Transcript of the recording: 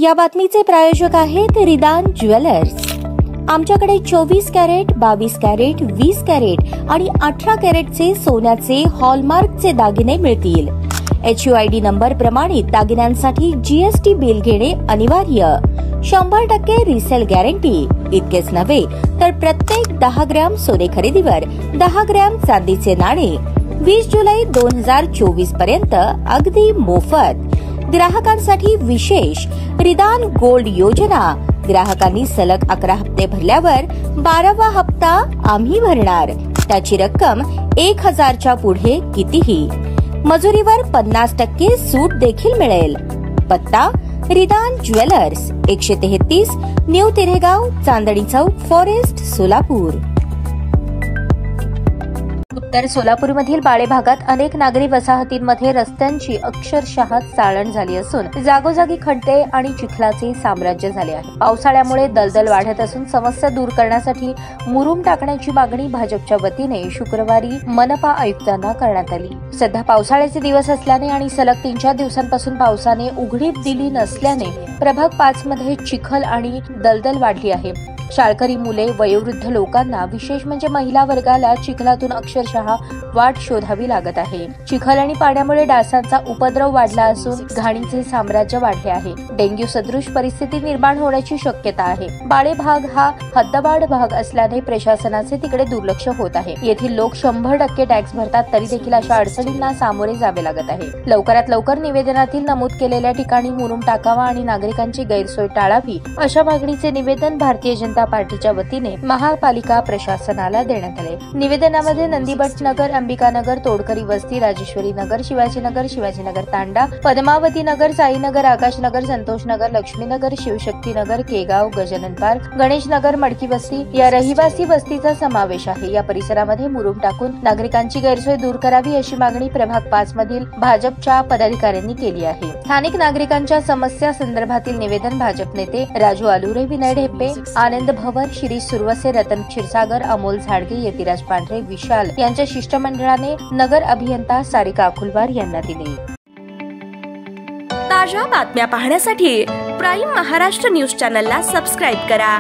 या बातमीचे प्रायोजक आहेत रिदान ज्वेलर्स। आमच्याकडे 24 कॅरेट, 22 कॅरेट, 20 कॅरेट आणि 18 कॅरेटचे सोन्याचे हॉलमार्कचे दागिने मिळतील। HUID नंबर प्रमाणित दागिन्यांसाठी GST बिल घेणे अनिवार्य। 100% रिसेल गॅरंटी। इतकेच नव्हे तर प्रत्येक 10 ग्रॅम सोने खरेदीवर 10 ग्रॅम चांदीचे नाणे 20 जुलै 2024 पर्यंत अगदी मोफत। ग्राहकांसाठी विशेष रिदान गोल्ड योजना। ग्राहकांनी सलग 11 हप्ते भरल्यावर 12वा हप्ता आम्ही भरणार। त्याची रक्कम 1000च्या पुढे कितीही। मजुरीवर 50% सूट देखील मिळेल। पत्ता रिदान jewellers, 133 new तिरेगाव, Chandni Chowk, forest, Solapur. उत्तर सोलापूरमधील बाळे भागात अनेक नागरी वसाहतींमध्ये रस्त्यांची अक्षरशः चाळण झाली असून जागोजागी खड्डे आणि चिखलाचे साम्राज्य झाले आहे। पावसाळ्यामुळे दलदल वाढत असून समस्या दूर करण्यासाठी मुरुम टाकण्याची मागणी भाजपच्या वतीने शुक्रवारी मनपा आयुक्तांना करण्यात आली। सध्या पावसाळ्याचे दिवस असल्याने आणि सलग 3-4 दिवसांपासून पावसाने उघडीप दिली नसल्याने प्रभाग 5 मध्ये चिखल आणि दलदल वाढली आहे। शाळकरी मुले, वयोवृद्ध लोकांना, विशेष म्हणजे महिला वर्गाला चिखलातून अक्षरशः वाट शोधावी लागत आहे। चिखल आणि पाण्यामुळे डासांचा उपद्रव वाढला असून घाणीचे साम्राज्य वाढले आहे। डेंग्यू सदृश परिस्थिती निर्माण होण्याची शक्यता आहे। बाळे भाग हा हद्दवाढ भाग असल्याने प्रशासनाचे तिकडे दुर्लक्ष होत आहे। येथील लोक 100% टॅक्स भरतात तरी देखील अशा अडचणींना सामोरे जावे लागत आहे। लवकरात लवकर निवेदनातील नमूद केलेल्या ठिकाणी मुरुम टाकावा आणि नागरिकांची गैरसोय टाळावी अशा मागणीचे निवेदन भारतीय जनता पार्टीच्या वतीने महापालिका प्रशासनाला देण्यात आले। निवेदनामध्ये नंदीबट नगर, अंबिकानगर, तोडकरी वस्ती, राजेश्वरी नगर, शिवाजीनगर तांडा, पद्मावती नगर, साईनगर, आकाशनगर, संतोषनगर, लक्ष्मीनगर, शिवशक्तीनगर, केगाव, गजानन पार्क, गणेश नगर, मडकी वस्ती या रहिवासी वस्तीचा समावेश आहे। या परिसरामध्ये मुरुम टाकून नागरिकांची गैरसोय दूर करावी अशी मागणी प्रभाग 5 मधील भाजपच्या पदाधिकाऱ्यांनी केली आहे। स्थानिक नागरिकांच्या समस्या संदर्भातील निवेदन भाजप नेते राजू आलुरे, विनय ढेपे, आनंद भवर, शिरीष सुरवसे, रतन क्षीरसागर, अमोल झाडगे, यतिराज पांढरे, विशाल यांच्या शिष्टमंडळाने नगर अभियंता सारिका अकुलवार यांना दिले। ताज्या बातम्या पाहण्यासाठी प्राईम महाराष्ट्र न्यूज चॅनलला सबस्क्राईब करा।